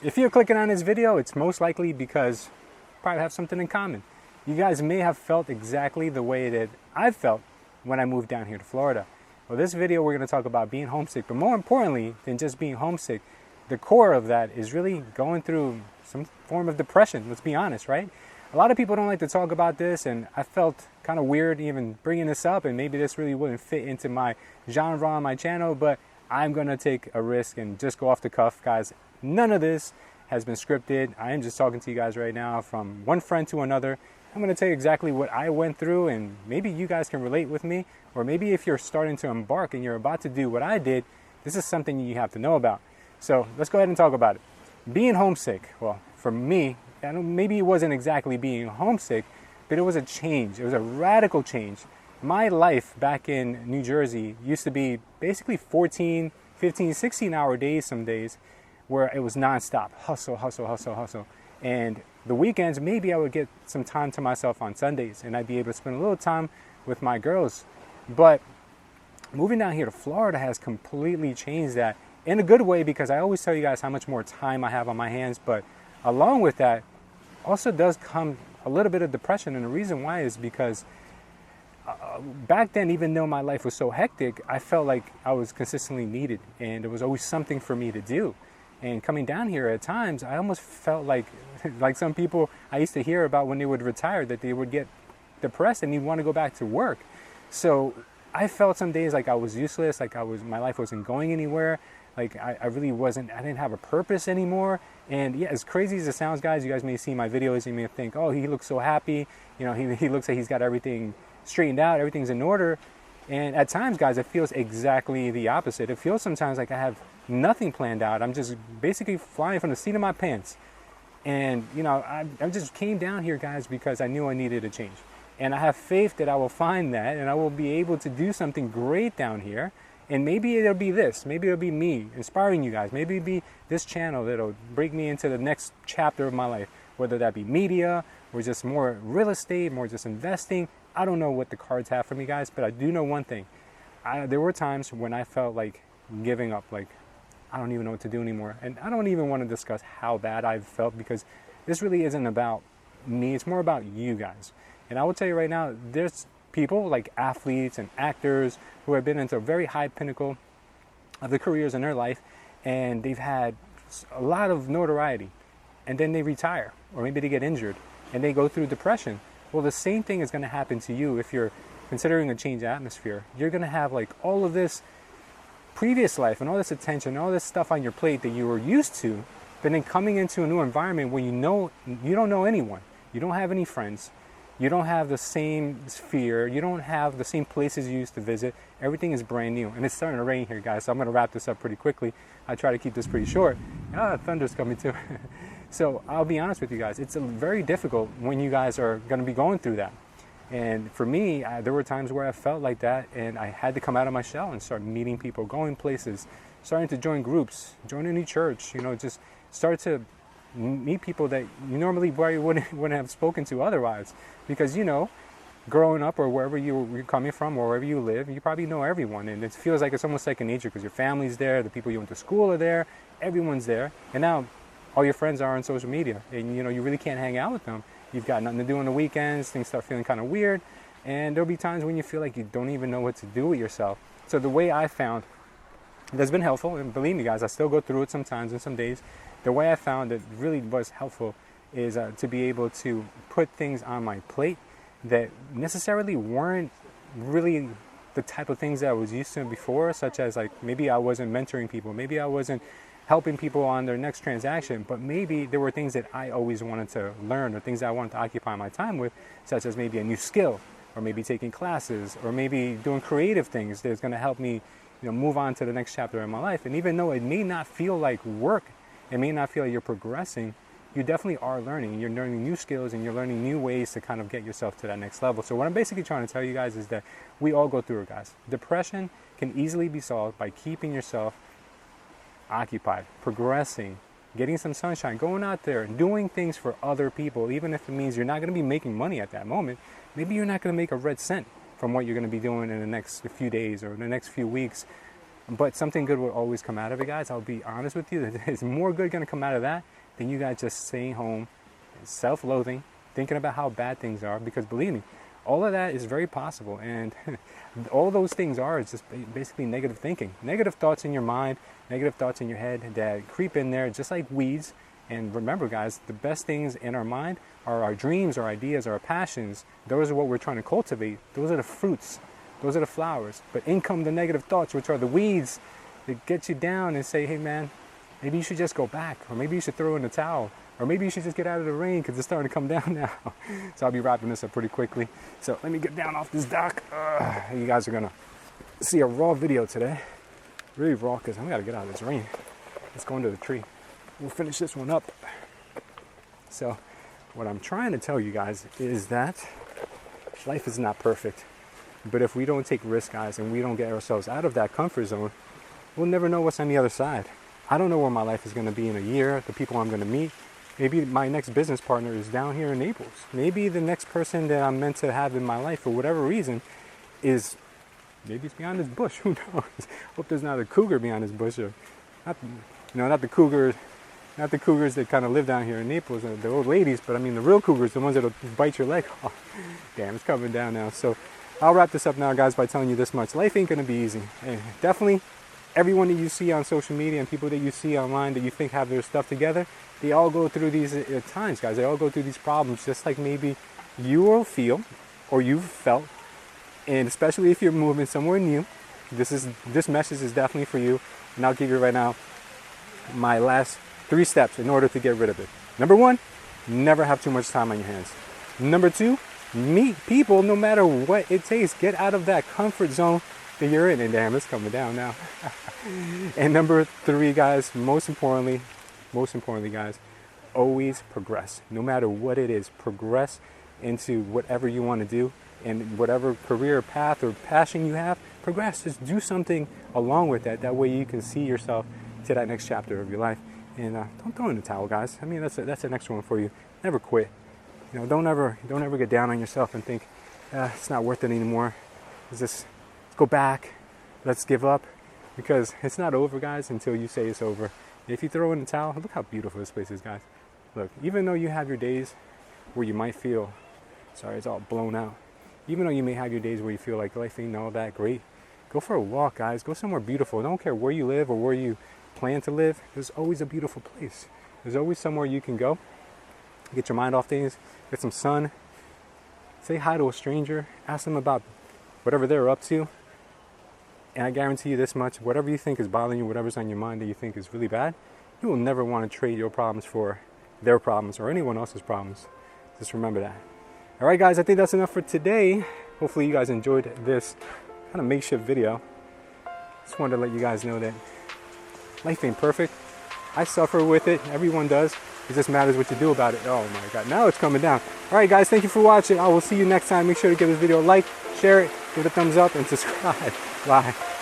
If you're clicking on this video, it's most likely because you probably have something in common. You guys may have felt exactly the way that I felt when I moved down here to Florida. Well, this video we're going to talk about being homesick, but more importantly than just being homesick, the core of that is really going through some form of depression. Let's be honest, right? A lot of people don't like to talk about this, and I felt kind of weird even bringing this up, and maybe this really wouldn't fit into my genre on my channel, but I'm going to take a risk and just go off the cuff, guys. None of this has been scripted. I am just talking to you guys right now from one friend to another. I'm going to tell you exactly what I went through, and maybe you guys can relate with me, or maybe if you're starting to embark and you're about to do what I did, this is something you have to know about. So let's go ahead and talk about it. Being homesick, well, for me, maybe it wasn't exactly being homesick, but it was a change. It was a radical change. My life back in New Jersey used to be basically 14, 15, 16-hour days some days where it was nonstop. Hustle, hustle, hustle, hustle. And the weekends, maybe I would get some time to myself on Sundays and I'd be able to spend a little time with my girls. But moving down here to Florida has completely changed that in a good way, because I always tell you guys how much more time I have on my hands. But along with that also does come a little bit of depression. And the reason why is because back then, even though my life was so hectic, I felt like I was consistently needed and there was always something for me to do. And coming down here at times, I almost felt like some people I used to hear about when they would retire, that they would get depressed and they'd want to go back to work. So I felt some days like I was useless, like my life wasn't going anywhere. Like I didn't have a purpose anymore. And yeah, as crazy as it sounds, guys, you guys may see my videos and you may think, oh, he looks so happy. You know, he looks like he's got everything straightened out, everything's in order. And at times, guys, it feels exactly the opposite. It feels sometimes like I have nothing planned out. I'm just basically flying from the seat of my pants. And, you know, I just came down here, guys, because I knew I needed a change. And I have faith that I will find that and I will be able to do something great down here. And maybe it'll be this. Maybe it'll be me inspiring you guys. Maybe it'll be this channel that'll bring me into the next chapter of my life, whether that be media or just more real estate, more just investing. I don't know what the cards have for me, guys, but I do know one thing. There were times when I felt like giving up, like I don't even know what to do anymore. And I don't even want to discuss how bad I've felt, because this really isn't about me. It's more about you guys. And I will tell you right now, there's people like athletes and actors who have been into a very high pinnacle of the careers in their life, and they've had a lot of notoriety, and then they retire, or maybe they get injured and they go through depression. Well, the same thing is going to happen to you if you're considering a change of atmosphere. You're going to have like all of this previous life and all this attention, all this stuff on your plate that you were used to, but then coming into a new environment where you don't know anyone, you don't have any friends, you don't have the same sphere, you don't have the same places you used to visit. Everything is brand new, and it's starting to rain here, guys, so I'm going to wrap this up pretty quickly. I try to keep this pretty short. Thunder's coming too. So I'll be honest with you guys, it's very difficult when you guys are going to be going through that. And for me, there were times where I felt like that, and I had to come out of my shell and start meeting people, going places, starting to join groups, join a new church, you know, just start to meet people that you normally probably wouldn't have spoken to otherwise. Because, you know, growing up or wherever you're coming from or wherever you live, you probably know everyone. And it feels like it's almost second nature, because your family's there, the people you went to school are there, everyone's there. And now all your friends are on social media, and, you know, you really can't hang out with them. You've got nothing to do on the weekends, things start feeling kind of weird, and there'll be times when you feel like you don't even know what to do with yourself. So the way I found that's been helpful, and believe me guys, I still go through it sometimes and some days, the way I found it really was helpful is to be able to put things on my plate that necessarily weren't really the type of things that I was used to before, such as like maybe I wasn't mentoring people, maybe I wasn't helping people on their next transaction, but maybe there were things that I always wanted to learn, or things that I wanted to occupy my time with, such as maybe a new skill, or maybe taking classes, or maybe doing creative things that's going to help me, you know, move on to the next chapter in my life. And even though it may not feel like work, it may not feel like you're progressing, you definitely are learning. You're learning new skills and you're learning new ways to kind of get yourself to that next level. So what I'm basically trying to tell you guys is that we all go through it, guys. Depression can easily be solved by keeping yourself occupied, progressing, getting some sunshine, going out there, doing things for other people, even if it means you're not going to be making money at that moment. Maybe you're not going to make a red cent from what you're going to be doing in the next few days or the next few weeks, but something good will always come out of it, guys. I'll be honest with you, there's more good going to come out of that than you guys just staying home, self-loathing, thinking about how bad things are. Because believe me, all of that is very possible, and all those things are is just basically negative thinking, negative thoughts in your mind, negative thoughts in your head that creep in there just like weeds. And remember, guys, the best things in our mind are our dreams, our ideas, our passions. Those are what we're trying to cultivate. Those are the fruits. Those are the flowers. But in come the negative thoughts, which are the weeds that get you down and say, hey, man, maybe you should just go back, or maybe you should throw in the towel, or maybe you should just get out of the rain because it's starting to come down now. So I'll be wrapping this up pretty quickly. So let me get down off this dock. You guys are going to see a raw video today. Really raw because I got to get out of this rain. Let's go under the tree. We'll finish this one up. So what I'm trying to tell you guys is that life is not perfect. But if we don't take risks, guys, and we don't get ourselves out of that comfort zone, we'll never know what's on the other side. I don't know where my life is going to be in a year, the people I'm going to meet. Maybe my next business partner is down here in Naples. Maybe the next person that I'm meant to have in my life for whatever reason is, maybe it's beyond this bush. Who knows? Hope there's not a cougar beyond this bush. Or not the cougars that kind of live down here in Naples, the old ladies, but I mean the real cougars, the ones that'll bite your leg off. Damn, it's coming down now. So I'll wrap this up now, guys, by telling you this much. Life ain't going to be easy. And definitely, everyone that you see on social media and people that you see online that you think have their stuff together, they all go through these times, guys. They all go through these problems, just like maybe you will feel or you've felt. And especially if you're moving somewhere new, this message is definitely for you. And I'll give you right now my last 3 steps in order to get rid of it. Number 1, never have too much time on your hands. Number 2, meet people no matter what it takes. Get out of that comfort zone that you're in. And damn, it's coming down now. And number 3, guys, most importantly, guys, always progress. No matter what it is, progress into whatever you want to do, and whatever career path or passion you have, progress. Just do something along with that. That way you can see yourself to that next chapter of your life. And don't throw in the towel, guys. I mean, that's the next one for you. Never quit. Don't ever get down on yourself and think it's not worth it anymore. Let's go back. Let's give up, because it's not over, guys, until you say it's over. If you throw in the towel, look how beautiful this place is, guys. Look, even though you have your days where you might feel, sorry, it's all blown out. Even though you may have your days where you feel like life ain't all that great, go for a walk, guys. Go somewhere beautiful. Don't care where you live or where you plan to live. There's always a beautiful place. There's always somewhere you can go. Get your mind off things. Get some sun. Say hi to a stranger. Ask them about whatever they're up to. And I guarantee you this much, whatever you think is bothering you, whatever's on your mind that you think is really bad, you will never want to trade your problems for their problems or anyone else's problems. Just remember that. All right, guys, I think that's enough for today. Hopefully you guys enjoyed this kind of makeshift video. Just wanted to let you guys know that life ain't perfect. I suffer with it. Everyone does. It just matters what you do about it. Oh my God, now it's coming down. All right, guys, thank you for watching. I will see you next time. Make sure to give this video a like, share it, give it a thumbs up, and subscribe. Bye.